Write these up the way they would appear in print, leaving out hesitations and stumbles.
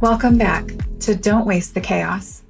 Welcome back to Don't Waste the Chaos.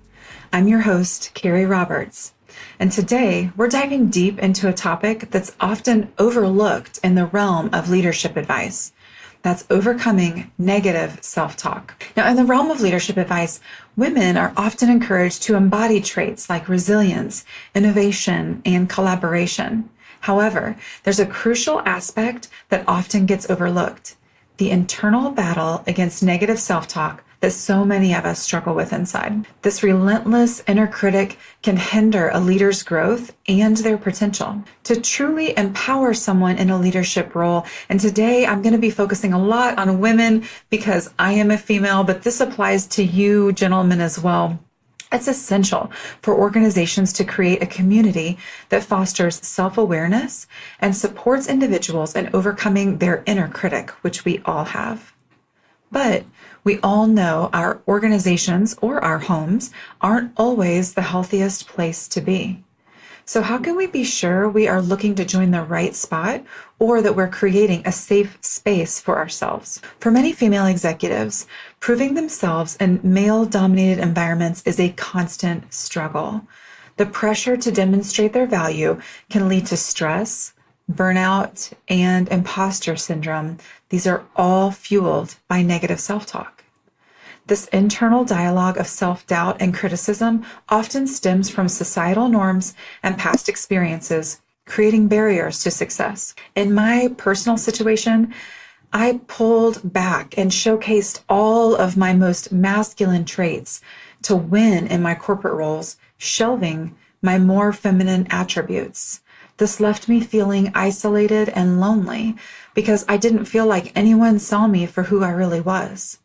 I'm your host, Kerri Roberts, and today we're diving deep into a topic that's often overlooked in the realm of leadership advice. That's overcoming negative self-talk. Now, in the realm of leadership advice, women are often encouraged to embody traits like resilience, innovation, and collaboration. However, there's a crucial aspect that often gets overlooked: the internal battle against negative self-talk that so many of us struggle with inside. This relentless inner critic can hinder a leader's growth and their potential to truly empower someone in a leadership role. And today I'm going to be focusing a lot on women because I am a female, but this applies to you gentlemen as well. It's essential for organizations to create a community that fosters self-awareness and supports individuals in overcoming their inner critic, which we all have. But we all know our organizations or our homes aren't always the healthiest place to be. So how can we be sure we are looking to join the right spot, or that we're creating a safe space for ourselves? For many female executives, proving themselves in male-dominated environments is a constant struggle. The pressure to demonstrate their value can lead to stress, burnout, and imposter syndrome. These are all fueled by negative self-talk. This internal dialogue of self-doubt and criticism often stems from societal norms and past experiences, creating barriers to success. In my personal situation, I pulled back and showcased all of my most masculine traits to win in my corporate roles, shelving my more feminine attributes. This left me feeling isolated and lonely because I didn't feel like anyone saw me for who I really was.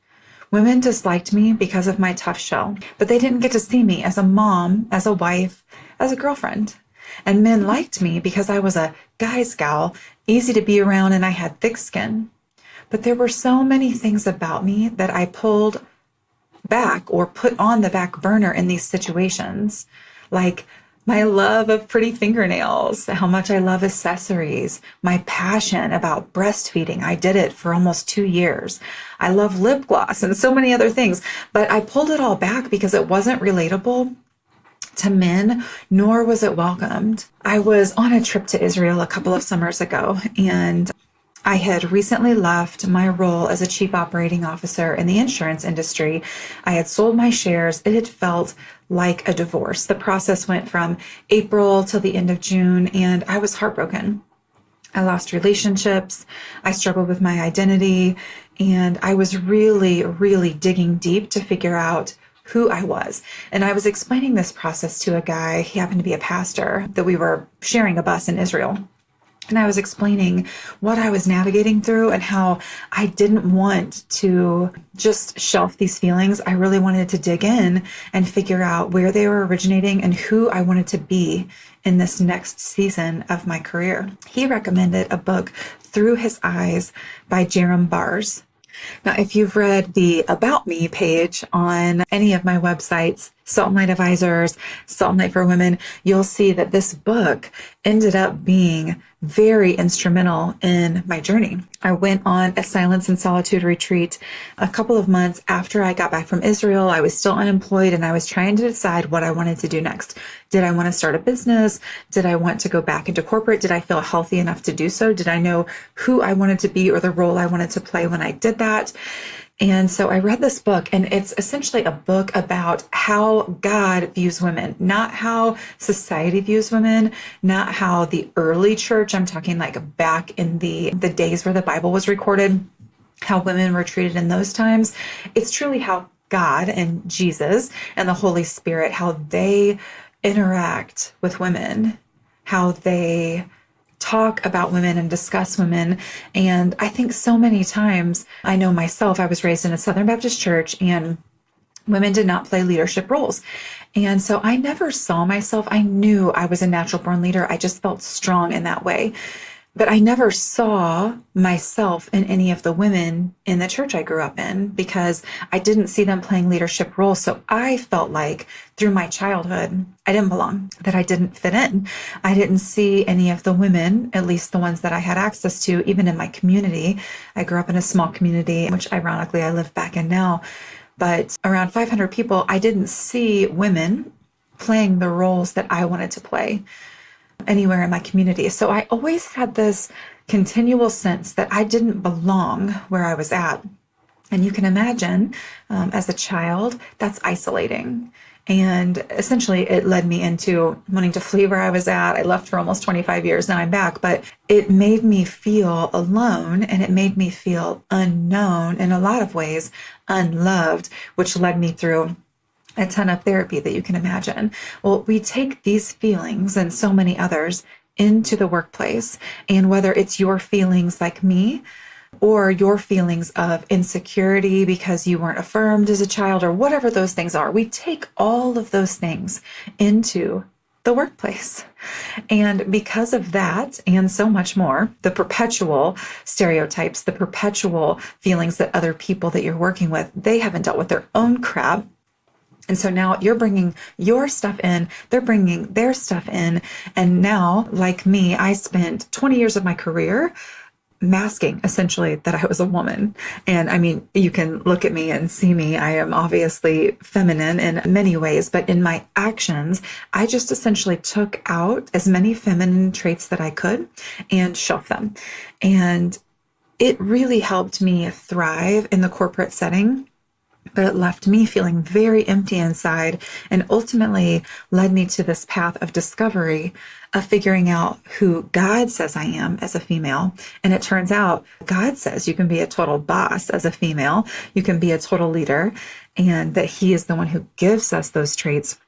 Women disliked me because of my tough shell, but they didn't get to see me as a mom, as a wife, as a girlfriend. And men liked me because I was a guy's gal, easy to be around, and I had thick skin. But there were so many things about me that I pulled back or put on the back burner in these situations, like my love of pretty fingernails, how much I love accessories, my passion about breastfeeding. I did it for almost 2 years. I love lip gloss and so many other things, but I pulled it all back because it wasn't relatable to men, nor was it welcomed. I was on a trip to Israel a couple of summers ago, and I had recently left my role as a chief operating officer in the insurance industry. I had sold my shares. It had felt like a divorce. The process went from April till the end of June, and I was heartbroken. I lost relationships. I struggled with my identity, and I was really digging deep to figure out who I was. And I was explaining this process to a guy. He happened to be a pastor that we were sharing a bus in Israel. And I was explaining what I was navigating through and how I didn't want to just shelf these feelings. I really wanted to dig in and figure out where they were originating and who I wanted to be in this next season of my career. He recommended a book, Through His Eyes by Jerram Bars. Now, if you've read the About Me page on any of my websites, Salt and Light Advisors, Salt and Light for Women, you'll see that this book ended up being very instrumental in my journey. I went on a silence and solitude retreat a couple of months after I got back from Israel. I was still unemployed and I was trying to decide what I wanted to do next. Did I want to start a business? Did I want to go back into corporate? Did I feel healthy enough to do so? Did I know who I wanted to be or the role I wanted to play when I did that? And so I read this book, and it's essentially a book about how God views women, not how society views women, not how the early church, I'm talking like back in the days where the Bible was recorded, how women were treated in those times. It's truly how God and Jesus and the Holy Spirit, how they interact with women, how they talk about women and discuss women. And I think so many times, I know myself, I was raised in a Southern Baptist church and women did not play leadership roles. And so I never saw myself. I knew I was a natural born leader. I just felt strong in that way. But I never saw myself in any of the women in the church I grew up in because I didn't see them playing leadership roles. So I felt like through my childhood, I didn't belong, that I didn't fit in. I didn't see any of the women, at least the ones that I had access to, even in my community. I grew up in a small community, which ironically I live back in now. But around 500 people, I didn't see women playing the roles that I wanted to play anywhere in my community. So I always had this continual sense that I didn't belong where I was at. And you can imagine, as a child, that's isolating. And essentially, it led me into wanting to flee where I was at. I left for almost 25 years. Now I'm back. But it made me feel alone, and it made me feel unknown, in a lot of ways, unloved, which led me through a ton of therapy that you can imagine. Well, we take these feelings and so many others into the workplace. And whether it's your feelings like me, or your feelings of insecurity because you weren't affirmed as a child, or whatever those things are, we take all of those things into the workplace. And because of that, and so much more, the perpetual stereotypes, the perpetual feelings that other people that you're working with, they haven't dealt with their own crap. And so now you're bringing your stuff in, they're bringing their stuff in. And now, like me, I spent 20 years of my career masking essentially that I was a woman. And I mean, you can look at me and see me. I am obviously feminine in many ways, but in my actions, I just essentially took out as many feminine traits that I could and shelved them. And it really helped me thrive in the corporate setting. But it left me feeling very empty inside, and ultimately led me to this path of discovery, of figuring out who God says I am as a female. And it turns out God says you can be a total boss as a female, you can be a total leader, and that He is the one who gives us those traits.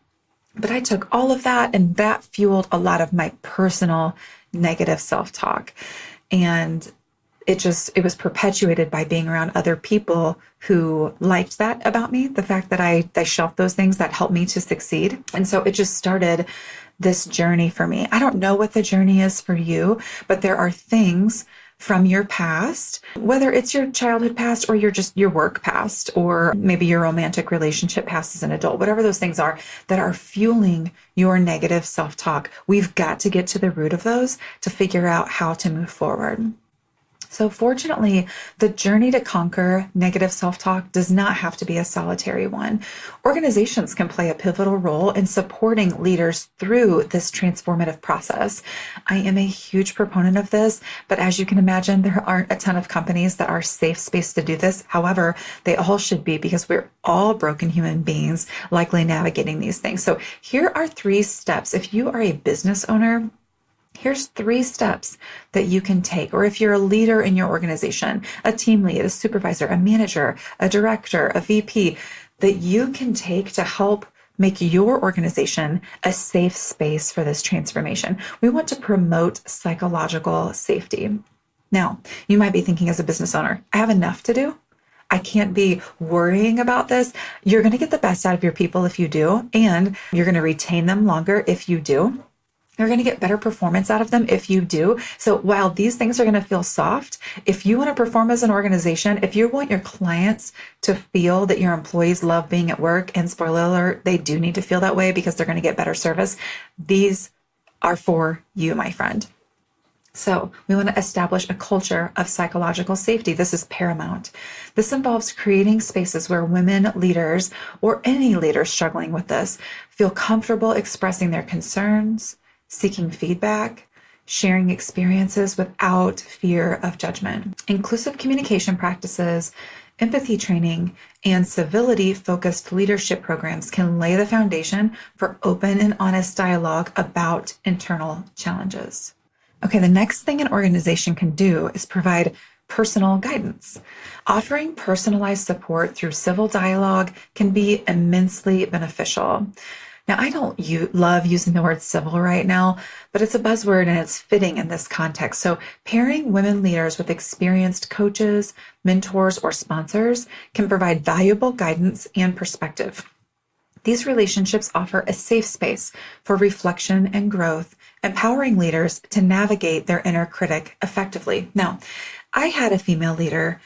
But I took all of that, and that fueled a lot of my personal negative self-talk. And it was perpetuated by being around other people who liked that about me, the fact that I shelved those things that helped me to succeed. And so it just started this journey for me. I don't know what the journey is for you, but there are things from your past, whether it's your childhood past or your work past, or maybe your romantic relationship past as an adult, whatever those things are that are fueling your negative self-talk. We've got to get to the root of those to figure out how to move forward. So fortunately, the journey to conquer negative self-talk does not have to be a solitary one. Organizations can play a pivotal role in supporting leaders through this transformative process. I am a huge proponent of this, but as you can imagine, there aren't a ton of companies that are safe space to do this. However, they all should be, because we're all broken human beings likely navigating these things. So here are 3 steps. If you are a business owner, here's 3 steps that you can take. Or if you're a leader in your organization, a team lead, a supervisor, a manager, a director, a VP, that you can take to help make your organization a safe space for this transformation. We want to promote psychological safety. Now, you might be thinking as a business owner, I have enough to do. I can't be worrying about this. You're going to get the best out of your people if you do, and you're going to retain them longer if you do. You're going to get better performance out of them if you do. So while these things are going to feel soft, if you want to perform as an organization, if you want your clients to feel that your employees love being at work, and spoiler alert, they do need to feel that way because they're going to get better service, these are for you, my friend. So we want to establish a culture of psychological safety. This is paramount. This involves creating spaces where women leaders, or any leaders struggling with this, feel comfortable expressing their concerns, seeking feedback, sharing experiences without fear of judgment. Inclusive communication practices, empathy training, and civility-focused leadership programs can lay the foundation for open and honest dialogue about internal challenges. Okay, the next thing an organization can do is provide personal guidance. Offering personalized support through civil dialogue can be immensely beneficial. Now, I don't love using the word civil right now, but it's a buzzword and it's fitting in this context. So pairing women leaders with experienced coaches, mentors, or sponsors can provide valuable guidance and perspective. These relationships offer a safe space for reflection and growth, empowering leaders to navigate their inner critic effectively. Now, I had a female leader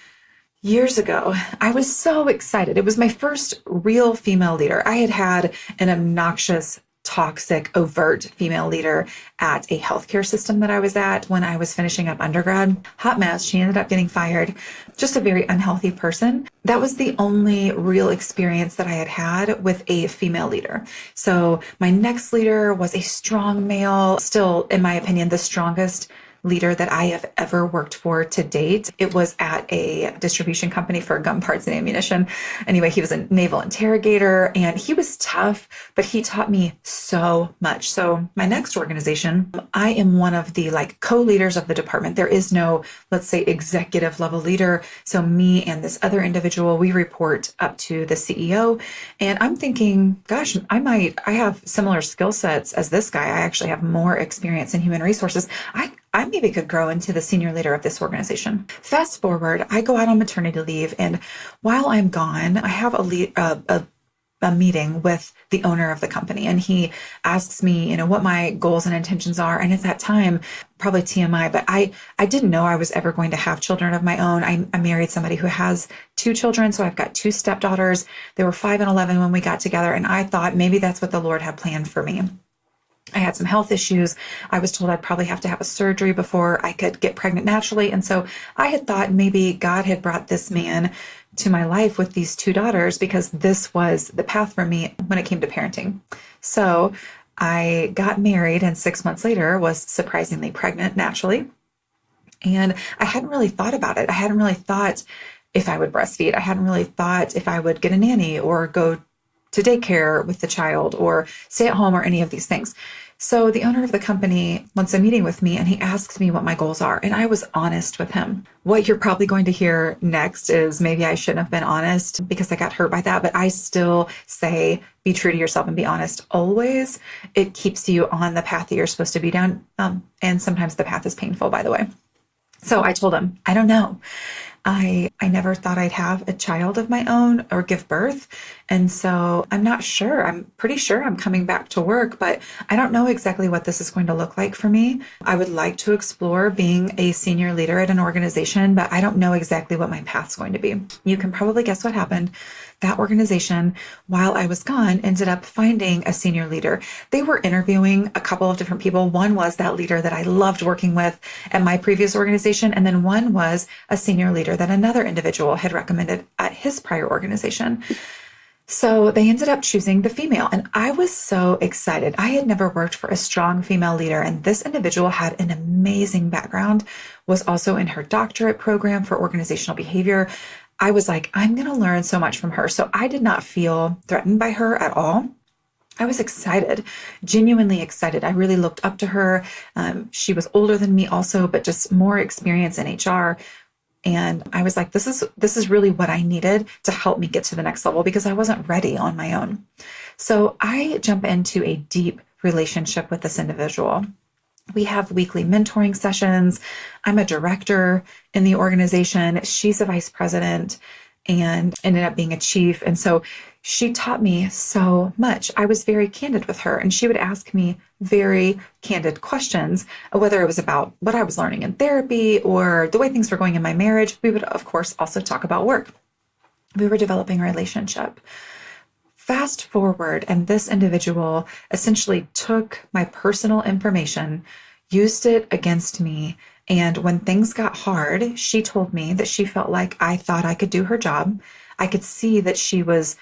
years ago. I was so excited. It was my first real female leader. I had had an obnoxious, toxic, overt female leader at a healthcare system that I was at when I was finishing up undergrad. Hot mess. She ended up getting fired. Just a very unhealthy person. That was the only real experience that I had had with a female leader. So my next leader was a strong male, still, in my opinion, the strongest leader that I have ever worked for to date. It was at a distribution company for gun parts and ammunition. Anyway, he was a naval interrogator and he was tough, but he taught me so much. So my next organization, I am one of the co-leaders of the department. There is no, let's say, executive level leader. So me and this other individual, we report up to the CEO. And I'm thinking, gosh, I have similar skill sets as this guy. I actually have more experience in human resources. I maybe could grow into the senior leader of this organization. Fast forward, I go out on maternity leave, and while I'm gone, I have a meeting with the owner of the company, and he asks me, what my goals and intentions are. And at that time, probably TMI, but I didn't know I was ever going to have children of my own. I married somebody who has 2 children, so I've got 2 stepdaughters. They were 5 and 11 when we got together, and I thought maybe that's what the Lord had planned for me. I had some health issues. I was told I'd probably have to have a surgery before I could get pregnant naturally. And so I had thought maybe God had brought this man to my life with these 2 daughters because this was the path for me when it came to parenting. So I got married and 6 months later was surprisingly pregnant naturally. And I hadn't really thought about it. I hadn't really thought if I would breastfeed. I hadn't really thought if I would get a nanny or go to daycare with the child or stay at home or any of these things. So the owner of the company wants a meeting with me and he asks me what my goals are. And I was honest with him. What you're probably going to hear next is maybe I shouldn't have been honest because I got hurt by that. But I still say, be true to yourself and be honest always. It keeps you on the path that you're supposed to be down. And sometimes the path is painful, by the way. So I told him, I don't know. I never thought I'd have a child of my own or give birth. And so I'm not sure. I'm pretty sure I'm coming back to work, but I don't know exactly what this is going to look like for me. I would like to explore being a senior leader at an organization, but I don't know exactly what my path's going to be. You can probably guess what happened. That organization, while I was gone, ended up finding a senior leader. They were interviewing a couple of different people. One was that leader that I loved working with at my previous organization. And then one was a senior leader that another individual had recommended at his prior organization. So they ended up choosing the female. And I was so excited. I had never worked for a strong female leader. And this individual had an amazing background, was also in her doctorate program for organizational behavior. I was like, I'm going to learn so much from her. So I did not feel threatened by her at all. I was excited, genuinely excited. I really looked up to her. She was older than me also, but just more experience in HR. And I was like, this is really what I needed to help me get to the next level because I wasn't ready on my own. So I jump into a deep relationship with this individual. We have weekly mentoring sessions. I'm a director in the organization. She's a vice president and ended up being a chief. And so she taught me so much. I was very candid with her and she would ask me very candid questions, whether it was about what I was learning in therapy or the way things were going in my marriage. We would, of course, also talk about work. We were developing a relationship. Fast forward, and this individual essentially took my personal information, used it against me, and when things got hard, she told me that she felt like I thought I could do her job. I could see that she was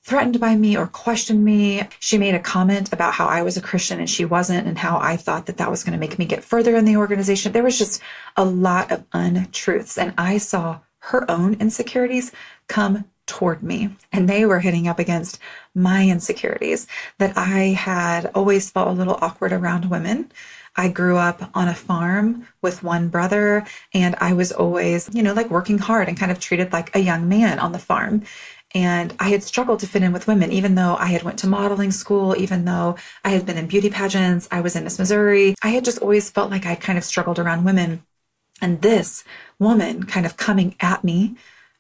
threatened by me or questioned me. She made a comment about how I was a Christian and she wasn't, and how I thought that was going to make me get further in the organization. There was just a lot of untruths, and I saw her own insecurities come toward me, and they were hitting up against my insecurities that I had always felt a little awkward around women. I grew up on a farm with one brother, and I was always, working hard and kind of treated like a young man on the farm. And I had struggled to fit in with women, even though I had went to modeling school, even though I had been in beauty pageants, I was in Miss Missouri. I had just always felt like I kind of struggled around women. And this woman kind of coming at me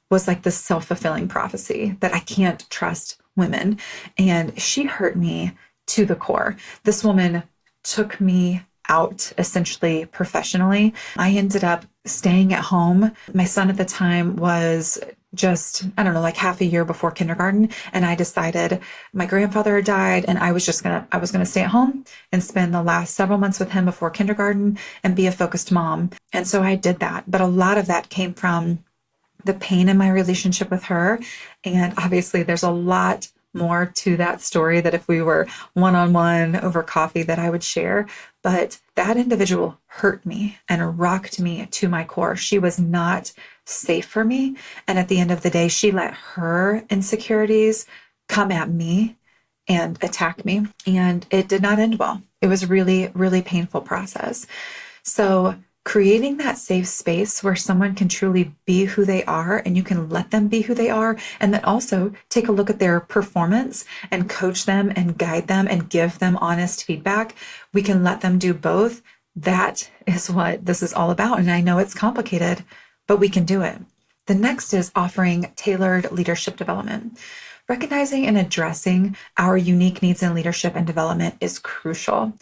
was like this self-fulfilling prophecy that I can't trust women. And she hurt me to the core. This woman took me out essentially professionally. I ended up staying at home. My son at the time was just, I don't know, like half a year before kindergarten. And I decided my grandfather had died and I was going to stay at home and spend the last several months with him before kindergarten and be a focused mom. And so I did that. But a lot of that came from the pain in my relationship with her. And obviously there's a lot more to that story that if we were one-on-one over coffee that I would share. But that individual hurt me and rocked me to my core. She was not safe for me. And at the end of the day, she let her insecurities come at me and attack me. And it did not end well. It was really, really painful process. So creating that safe space where someone can truly be who they are and you can let them be who they are, and then also take a look at their performance and coach them and guide them and give them honest feedback. We can let them do both. That is what this is all about. And I know it's complicated, but we can do it. The next is offering tailored leadership development. Recognizing and addressing our unique needs in leadership and development is crucial.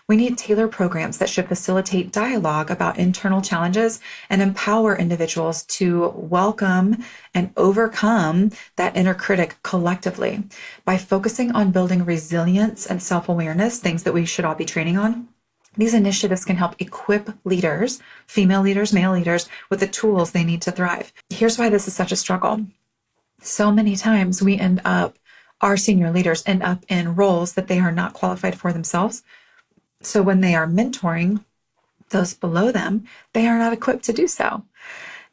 We need tailored programs that should facilitate dialogue about internal challenges and empower individuals to welcome and overcome that inner critic collectively. By focusing on building resilience and self-awareness, things that we should all be training on, these initiatives can help equip leaders, female leaders, male leaders, with the tools they need to thrive. Here's why this is such a struggle. So many times our senior leaders end up in roles that they are not qualified for themselves. So when they are mentoring those below them, they are not equipped to do so.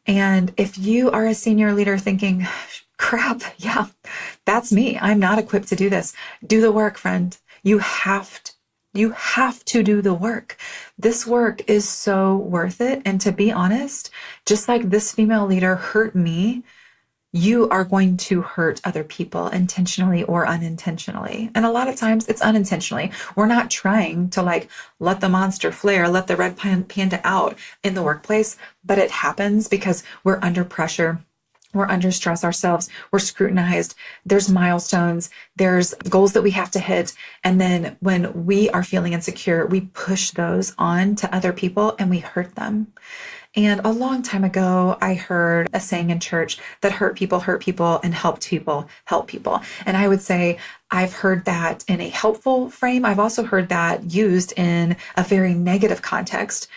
And if you are a senior leader thinking, crap, yeah, that's me. I'm not equipped to do this. Do the work, friend. You have to do the work. This work is so worth it. And to be honest, just like this female leader hurt me, you are going to hurt other people intentionally or unintentionally. And a lot of times it's unintentionally. We're not trying to let the monster flare, let the red panda out in the workplace, but it happens because we're under pressure. We're under stress ourselves. We're scrutinized. There's milestones. There's goals that we have to hit. And then when we are feeling insecure, we push those on to other people and we hurt them. And a long time ago, I heard a saying in church that hurt people, and help people, help people. And I would say I've heard that in a helpful frame. I've also heard that used in a very negative context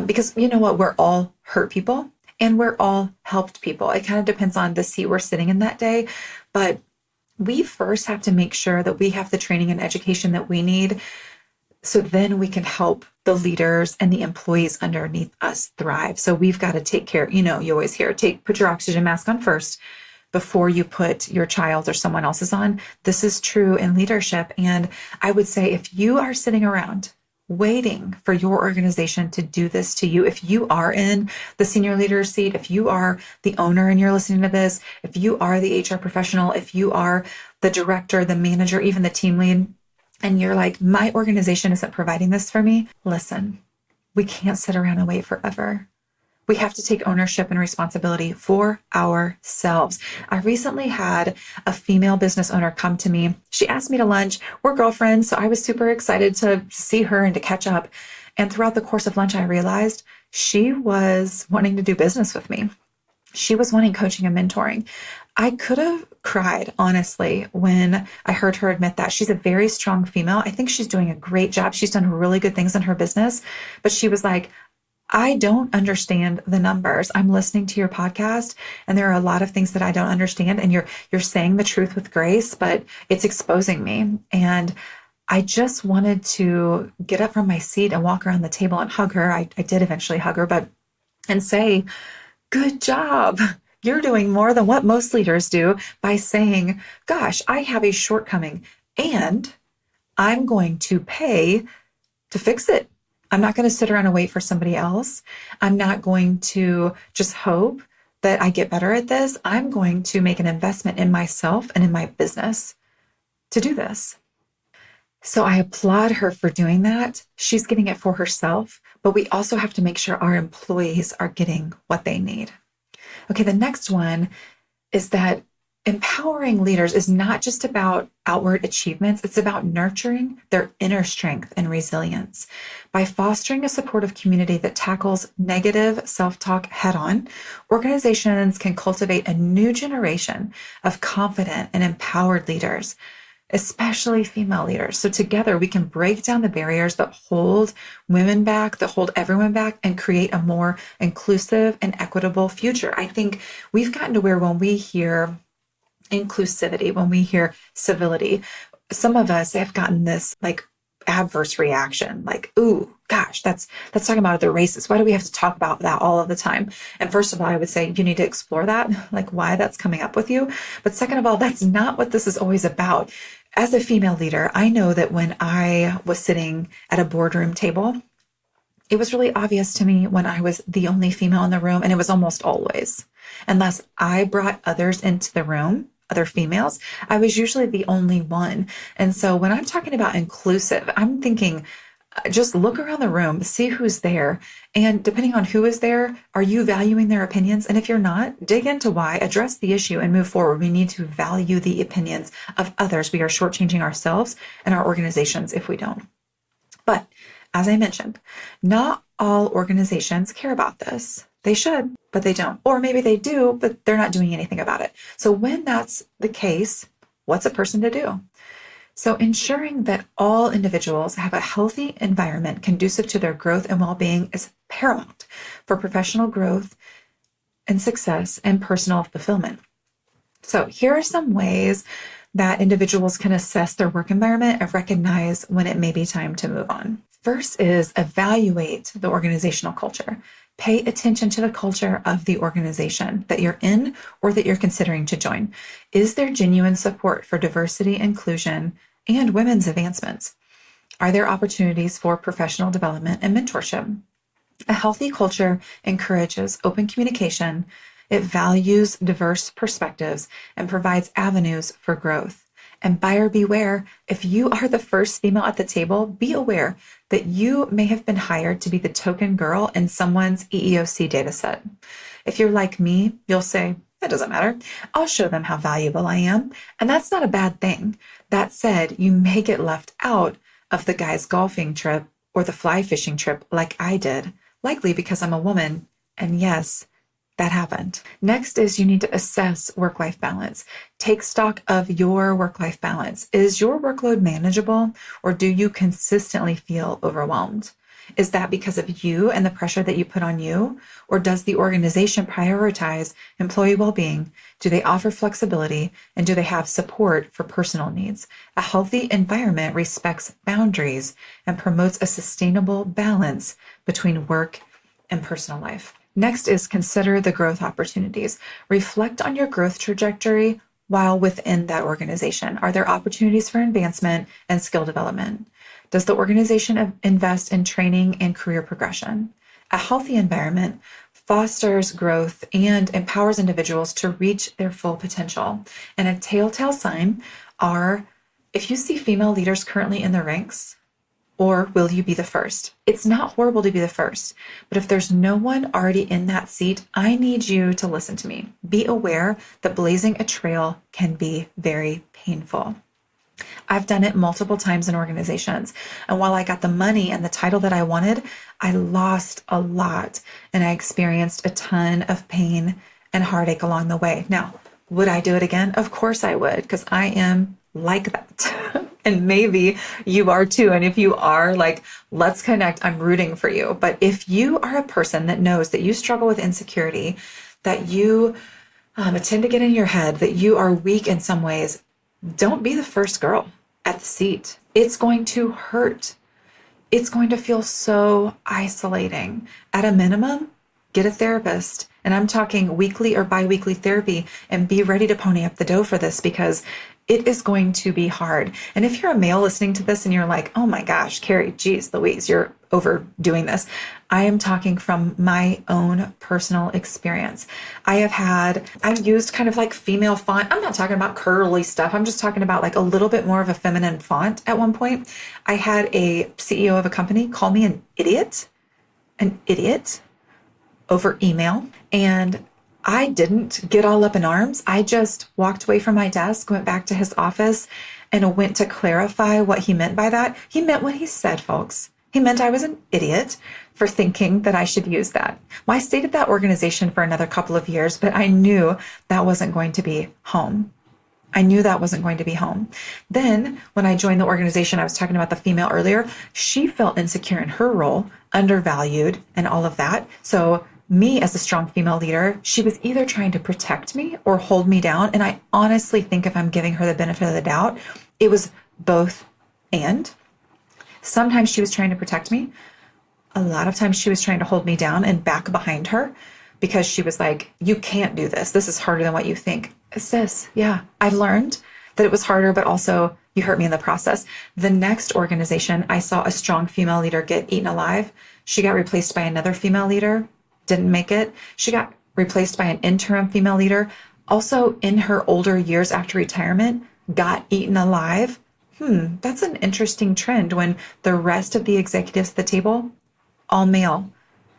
because you know what? We're all hurt people and we're all helped people. It kind of depends on the seat we're sitting in that day. But we first have to make sure that we have the training and education that we need so then we can help the leaders and the employees underneath us thrive. So we've got to take care, you always hear, put your oxygen mask on first before you put your child or someone else's on. This is true in leadership. And I would say if you are sitting around waiting for your organization to do this to you, if you are in the senior leader seat, if you are the owner and you're listening to this, if you are the HR professional, if you are the director, the manager, even the team lead, and you're like, my organization isn't providing this for me, listen, we can't sit around and wait forever. We have to take ownership and responsibility for ourselves. I recently had a female business owner come to me. She asked me to lunch. We're girlfriends, so I was super excited to see her and to catch up. And throughout the course of lunch, I realized she was wanting to do business with me. She was wanting coaching and mentoring. I could have cried, honestly, when I heard her admit that. She's a very strong female. I think she's doing a great job. She's done really good things in her business. But she was like, I don't understand the numbers. I'm listening to your podcast, and there are a lot of things that I don't understand. And you're saying the truth with grace, but it's exposing me. And I just wanted to get up from my seat and walk around the table and hug her. I did eventually hug her, and say, good job. You're doing more than what most leaders do by saying, gosh, I have a shortcoming and I'm going to pay to fix it. I'm not going to sit around and wait for somebody else. I'm not going to just hope that I get better at this. I'm going to make an investment in myself and in my business to do this. So I applaud her for doing that. She's getting it for herself, but we also have to make sure our employees are getting what they need. Okay, the next one is that Empowering leaders is not just about outward achievements, it's about nurturing their inner strength and resilience. By fostering a supportive community that tackles negative self-talk head-on, organizations can cultivate a new generation of confident and empowered leaders, especially female leaders. So together we can break down the barriers that hold women back, that hold everyone back, and create a more inclusive and equitable future. I think we've gotten to where when we hear inclusivity, when we hear civility, some of us have gotten this like adverse reaction, like, ooh, gosh, that's talking about other races. Why do we have to talk about that all of the time? And first of all, I would say you need to explore that, like why that's coming up with you. But second of all, that's not what this is always about. As a female leader, I know that when I was sitting at a boardroom table, it was really obvious to me when I was the only female in the room, and it was almost always, unless I brought others into the room, other females, I was usually the only one. And so when I'm talking about inclusive, I'm thinking, just look around the room, see who's there. And depending on who is there, are you valuing their opinions? And if you're not, dig into why, address the issue, and move forward. We need to value the opinions of others. We are shortchanging ourselves and our organizations if we don't. But as I mentioned, not all organizations care about this. They should, but they don't. Or maybe they do, but they're not doing anything about it. So when that's the case, what's a person to do? So ensuring that all individuals have a healthy environment conducive to their growth and well-being is paramount for professional growth and success and personal fulfillment. So here are some ways that individuals can assess their work environment and recognize when it may be time to move on. First is evaluate the organizational culture. Pay attention to the culture of the organization that you're in or that you're considering to join. Is there genuine support for diversity, inclusion, and women's advancements? Are there opportunities for professional development and mentorship? A healthy culture encourages open communication. It values diverse perspectives and provides avenues for growth. And buyer beware, if you are the first female at the table, be aware that you may have been hired to be the token girl in someone's EEOC data set. If you're like me, you'll say, that doesn't matter. I'll show them how valuable I am. And that's not a bad thing. That said, you may get left out of the guy's golfing trip or the fly fishing trip like I did, likely because I'm a woman. And yes, that happened. Next is you need to assess work-life balance. Take stock of your work-life balance. Is your workload manageable, or do you consistently feel overwhelmed? Is that because of you and the pressure that you put on you, or does the organization prioritize employee well-being? Do they offer flexibility, and do they have support for personal needs? A healthy environment respects boundaries and promotes a sustainable balance between work and personal life. Next is consider the growth opportunities. Reflect on your growth trajectory while within that organization. Are there opportunities for advancement and skill development? Does the organization invest in training and career progression? A healthy environment fosters growth and empowers individuals to reach their full potential. And a telltale sign are if you see female leaders currently in the ranks, or will you be the first? It's not horrible to be the first, but if there's no one already in that seat, I need you to listen to me. Be aware that blazing a trail can be very painful. I've done it multiple times in organizations. And while I got the money and the title that I wanted, I lost a lot and I experienced a ton of pain and heartache along the way. Now, would I do it again? Of course I would, because I am like that. And maybe you are too. And if you are, like, let's connect. I'm rooting for you. But if you are a person that knows that you struggle with insecurity, that you tend to get in your head, that you are weak in some ways, don't be the first girl at the seat. It's going to hurt. It's going to feel so isolating. At a minimum, get a therapist. And I'm talking weekly or bi-weekly therapy, and be ready to pony up the dough for this, because it is going to be hard. And if you're a male listening to this and you're like, oh my gosh, Kerri, geez Louise, you're overdoing this. I am talking from my own personal experience. I've used kind of like female font. I'm not talking about curly stuff. I'm just talking about like a little bit more of a feminine font at one point. I had a CEO of a company call me an idiot over email. And I didn't get all up in arms. I just walked away from my desk, went back to his office, and went to clarify what he meant by that. He meant what he said, folks. He meant I was an idiot for thinking that I should use that. Well, I stayed at that organization for another couple of years, but I knew that wasn't going to be home. I knew that wasn't going to be home. Then when I joined the organization, I was talking about the female earlier, she felt insecure in her role, undervalued, and all of that. So me as a strong female leader, she was either trying to protect me or hold me down. And I honestly think if I'm giving her the benefit of the doubt, it was both and. Sometimes she was trying to protect me. A lot of times she was trying to hold me down and back behind her because she was like, you can't do this. This is harder than what you think. Sis, yeah, I've learned that it was harder, but also you hurt me in the process. The next organization, I saw a strong female leader get eaten alive. She got replaced by another female leader, didn't make it. She got replaced by an interim female leader, also in her older years after retirement, got eaten alive. That's an interesting trend when the rest of the executives at the table, all male.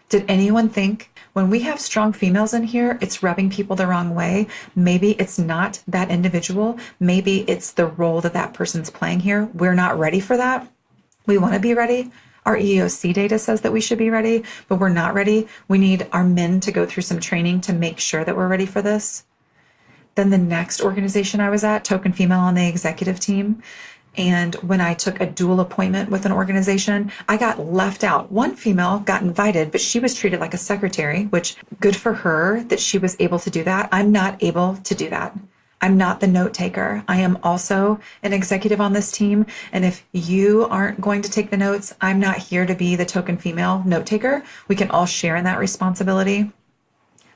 Did anyone think when we have strong females in here, it's rubbing people the wrong way? Maybe it's not that individual. Maybe it's the role that that person's playing here. We're not ready for that. We want to be ready. Our EEOC data says that we should be ready, but we're not ready. We need our men to go through some training to make sure that we're ready for this. Then the next organization I was at, token female on the executive team. And when I took a dual appointment with an organization, I got left out. One female got invited, but she was treated like a secretary, which good for her that she was able to do that. I'm not able to do that. I'm not the note taker. I am also an executive on this team. And if you aren't going to take the notes, I'm not here to be the token female note taker. We can all share in that responsibility.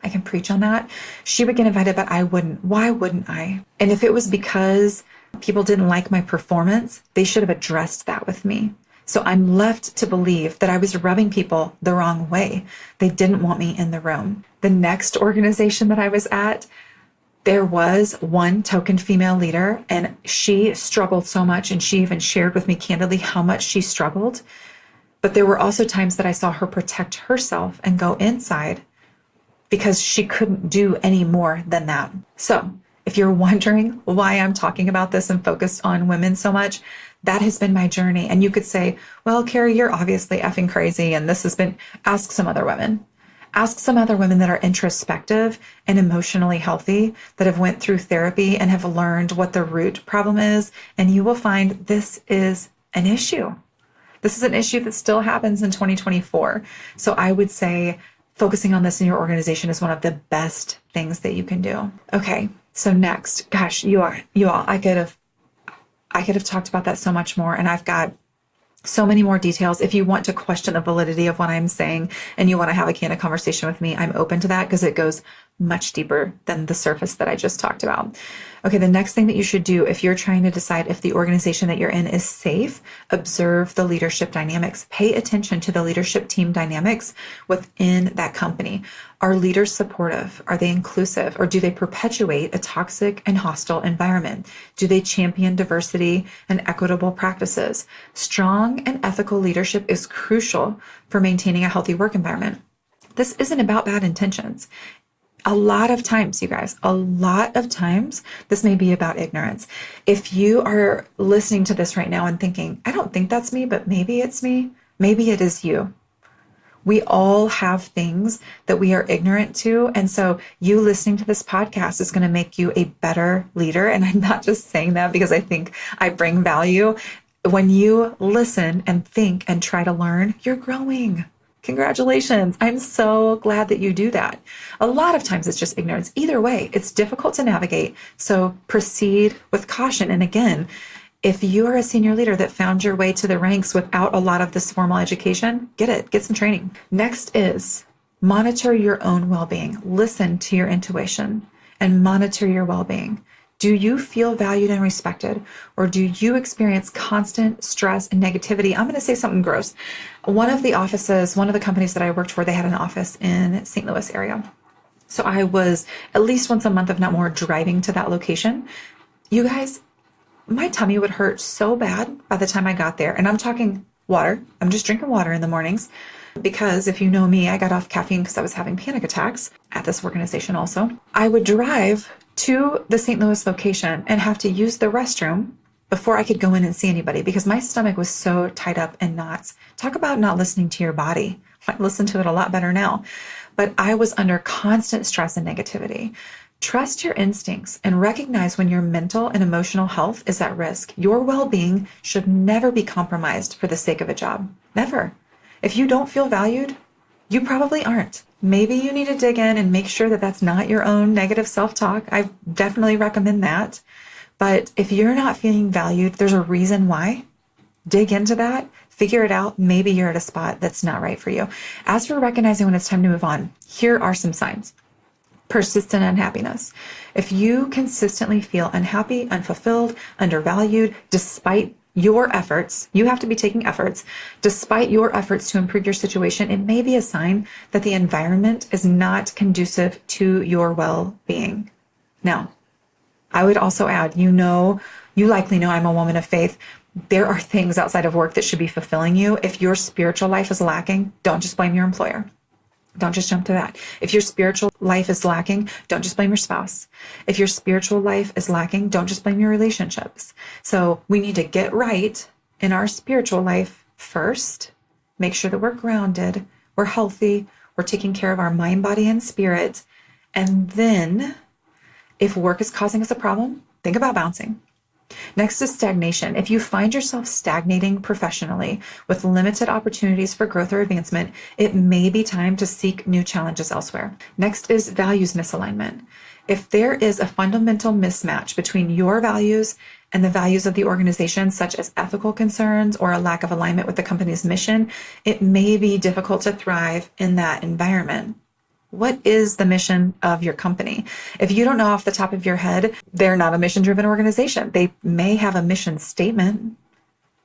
I can preach on that. She would get invited, but I wouldn't. Why wouldn't I? And if it was because people didn't like my performance, they should have addressed that with me. So I'm left to believe that I was rubbing people the wrong way. They didn't want me in the room. The next organization that I was at, there was one token female leader, and she struggled so much, and she even shared with me candidly how much she struggled. But there were also times that I saw her protect herself and go inside because she couldn't do any more than that. So if you're wondering why I'm talking about this and focused on women so much, that has been my journey. And you could say, well, Kerri, you're obviously effing crazy. And this has been, ask some other women. Ask some other women that are introspective and emotionally healthy, that have went through therapy and have learned what the root problem is. And you will find this is an issue. This is an issue that still happens in 2024. So I would say focusing on this in your organization is one of the best things that you can do. Okay. So next, gosh, you all, I could have talked about that so much more. And I've got so many more details. If you want to question the validity of what I'm saying and you want to have a candid conversation with me, I'm open to that because it goes much deeper than the surface that I just talked about. Okay, the next thing that you should do if you're trying to decide if the organization that you're in is safe, observe the leadership dynamics. Pay attention to the leadership team dynamics within that company. Are leaders supportive? Are they inclusive? Or do they perpetuate a toxic and hostile environment? Do they champion diversity and equitable practices? Strong and ethical leadership is crucial for maintaining a healthy work environment. This isn't about bad intentions. A lot of times, you guys, this may be about ignorance. If you are listening to this right now and thinking, I don't think that's me, but maybe it's me, maybe it is you. We all have things that we are ignorant to. And so you listening to this podcast is going to make you a better leader. And I'm not just saying that because I think I bring value. When you listen and think and try to learn, you're growing. Congratulations. I'm so glad that you do that. A lot of times it's just ignorance. Either way, it's difficult to navigate. So proceed with caution. And again, if you are a senior leader that found your way to the ranks without a lot of this formal education, get some training. Next is monitor your own well-being. Listen to your intuition and monitor your well-being. Do you feel valued and respected, or do you experience constant stress and negativity? I'm going to say something gross. One of the companies that I worked for, they had an office in St. Louis area. So I was at least once a month, if not more, driving to that location. You guys, my tummy would hurt so bad by the time I got there. And I'm talking water. I'm just drinking water in the mornings. Because if you know me, I got off caffeine because I was having panic attacks at this organization also. I would drive to the St. Louis location and have to use the restroom before I could go in and see anybody because my stomach was so tied up in knots. Talk about not listening to your body. I listen to it a lot better now. But I was under constant stress and negativity. Trust your instincts and recognize when your mental and emotional health is at risk. Your well-being should never be compromised for the sake of a job. Never. If you don't feel valued, you probably aren't. Maybe you need to dig in and make sure that that's not your own negative self-talk. I definitely recommend that. But if you're not feeling valued, there's a reason why. Dig into that, figure it out. Maybe you're at a spot that's not right for you. As for recognizing when it's time to move on, here are some signs. Persistent unhappiness. If you consistently feel unhappy, unfulfilled, undervalued, despite your efforts, you have to be taking efforts, despite your efforts to improve your situation, it may be a sign that the environment is not conducive to your well-being. Now, I would also add, you likely know I'm a woman of faith. There are things outside of work that should be fulfilling you. If your spiritual life is lacking, don't just blame your employer. Don't just jump to that. If your spiritual life is lacking, don't just blame your spouse. If your spiritual life is lacking, don't just blame your relationships. So we need to get right in our spiritual life first. Make sure that we're grounded, we're healthy, we're taking care of our mind, body, and spirit. And then if work is causing us a problem, think about bouncing. Next is stagnation. If you find yourself stagnating professionally with limited opportunities for growth or advancement, it may be time to seek new challenges elsewhere. Next is values misalignment. If there is a fundamental mismatch between your values and the values of the organization, such as ethical concerns or a lack of alignment with the company's mission, it may be difficult to thrive in that environment. What is the mission of your company? If you don't know off the top of your head, they're not a mission-driven organization. They may have a mission statement,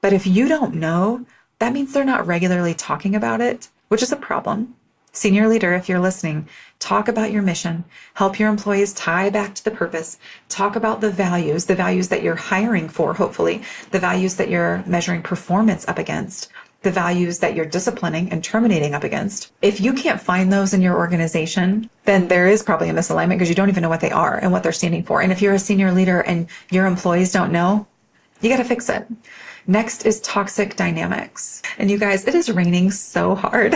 but if you don't know, that means they're not regularly talking about it, which is a problem. Senior leader, if you're listening, talk about your mission, help your employees tie back to the purpose, talk about the values that you're hiring for, hopefully, the values that you're measuring performance up against, the values that you're disciplining and terminating up against. If you can't find those in your organization, then there is probably a misalignment because you don't even know what they are and what they're standing for. And if you're a senior leader and your employees don't know, you got to fix it. Next is toxic dynamics. And you guys, it is raining so hard.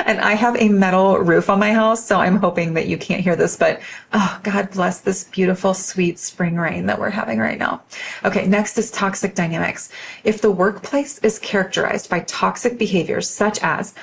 And I have a metal roof on my house, so I'm hoping that you can't hear this, but oh, God bless this beautiful, sweet spring rain that we're having right now. Okay, next is toxic dynamics. If the workplace is characterized by toxic behaviors such as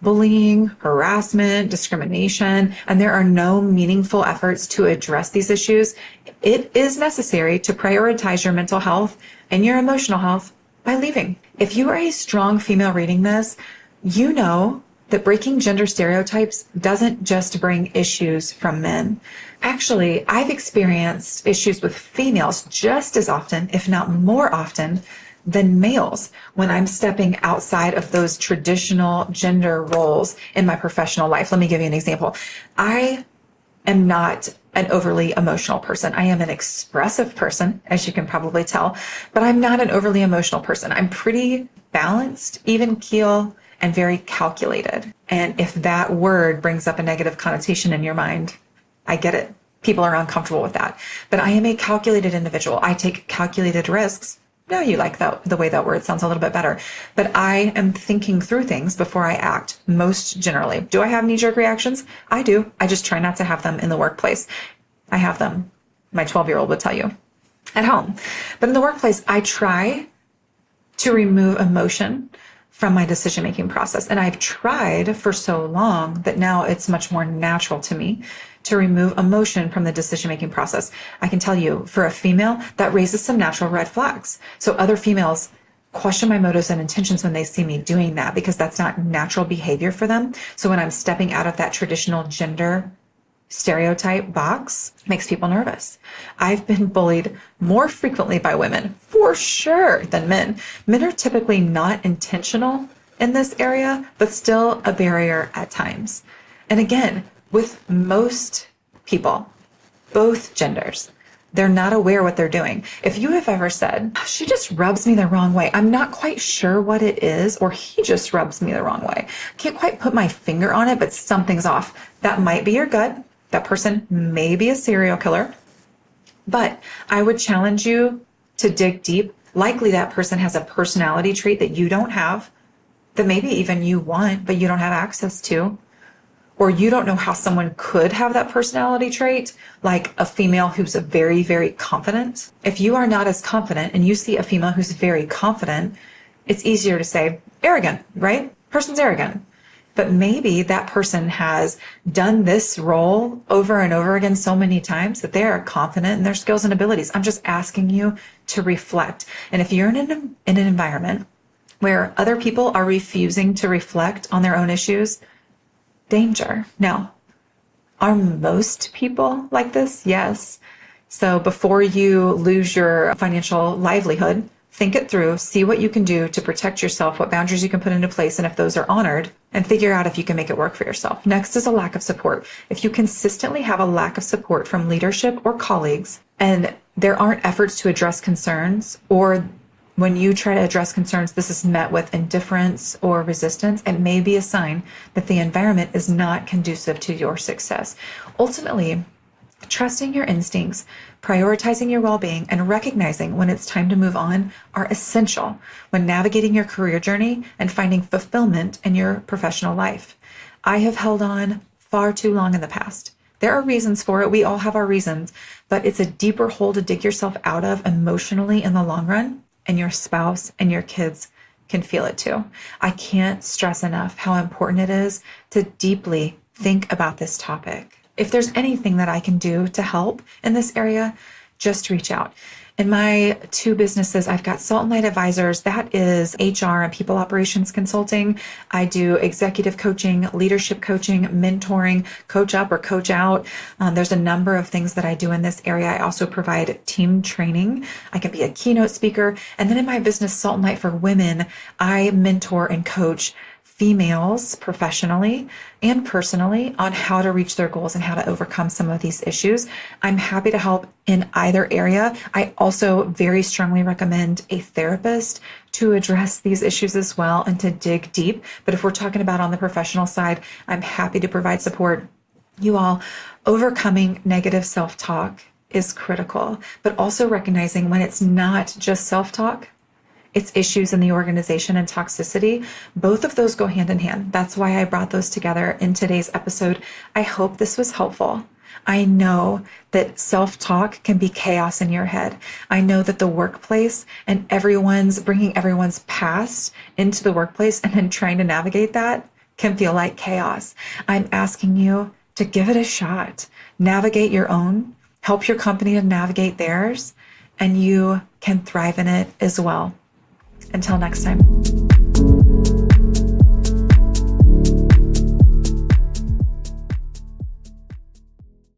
bullying, harassment, discrimination, and there are no meaningful efforts to address these issues, it is necessary to prioritize your mental health and your emotional health by leaving. If you are a strong female reading this, you know that breaking gender stereotypes doesn't just bring issues from men. Actually, I've experienced issues with females just as often, if not more often, than males when I'm stepping outside of those traditional gender roles in my professional life. Let me give you an example. I am not an overly emotional person. I am an expressive person, as you can probably tell, but I'm not an overly emotional person. I'm pretty balanced, even keel, and very calculated. And if that word brings up a negative connotation in your mind, I get it. People are uncomfortable with that. But I am a calculated individual. I take calculated risks. No, you like that, the way that word sounds a little bit better. But I am thinking through things before I act, most generally. Do I have knee-jerk reactions? I do. I just try not to have them in the workplace. I have them. My 12-year-old would tell you. At home. But in the workplace, I try to remove emotion from my decision-making process. And I've tried for so long that now it's much more natural to me to remove emotion from the decision-making process. I can tell you, for a female, that raises some natural red flags. So other females question my motives and intentions when they see me doing that because that's not natural behavior for them. So when I'm stepping out of that traditional gender stereotype box, it makes people nervous. I've been bullied more frequently by women, for sure, than men. Men are typically not intentional in this area, but still a barrier at times. And again, with most people, both genders, They're not aware what they're doing. If you have ever said, she just rubs me the wrong way, I'm not quite sure what it is, or he just rubs me the wrong way, can't quite put my finger on it, but something's off. That might be your gut. That person may be a serial killer. But I would challenge you to dig deep. Likely that person has a personality trait that you don't have, that maybe even you want, but you don't have access to. Or you don't know how someone could have that personality trait, like a female who's very, very confident. If you are not as confident and you see a female who's very confident, it's easier to say arrogant, right? Person's arrogant. But maybe that person has done this role over and over again so many times that they are confident in their skills and abilities. I'm just asking you to reflect. And if you're in an environment where other people are refusing to reflect on their own issues, danger. Now, are most people like this? Yes. So before you lose your financial livelihood, think it through, see what you can do to protect yourself, what boundaries you can put into place, and if those are honored, and figure out if you can make it work for yourself. Next is a lack of support. If you consistently have a lack of support from leadership or colleagues, and there aren't efforts to address concerns, or when you try to address concerns, this is met with indifference or resistance, it may be a sign that the environment is not conducive to your success. Ultimately, trusting your instincts, prioritizing your well-being, and recognizing when it's time to move on are essential when navigating your career journey and finding fulfillment in your professional life. I have held on far too long in the past. There are reasons for it. We all have our reasons, but it's a deeper hole to dig yourself out of emotionally in the long run, and your spouse and your kids can feel it too. I can't stress enough how important it is to deeply think about this topic. If there's anything that I can do to help in this area, just reach out. In my two businesses, I've got Salt and Light Advisors. That is HR and people operations consulting. I do executive coaching, leadership coaching, mentoring, coach up or coach out. There's a number of things that I do in this area. I also provide team training. I can be a keynote speaker. And then in my business, Salt and Light for Women, I mentor and coach females professionally and personally on how to reach their goals and how to overcome some of these issues. I'm happy to help in either area. I also very strongly recommend a therapist to address these issues as well and to dig deep. But if we're talking about on the professional side, I'm happy to provide support. You all, overcoming negative self-talk is critical, but also recognizing when it's not just self-talk, it's issues in the organization and toxicity. Both of those go hand in hand. That's why I brought those together in today's episode. I hope this was helpful. I know that self-talk can be chaos in your head. I know that the workplace and bringing everyone's past into the workplace and then trying to navigate that can feel like chaos. I'm asking you to give it a shot. Navigate your own, help your company to navigate theirs, and you can thrive in it as well. Until next time.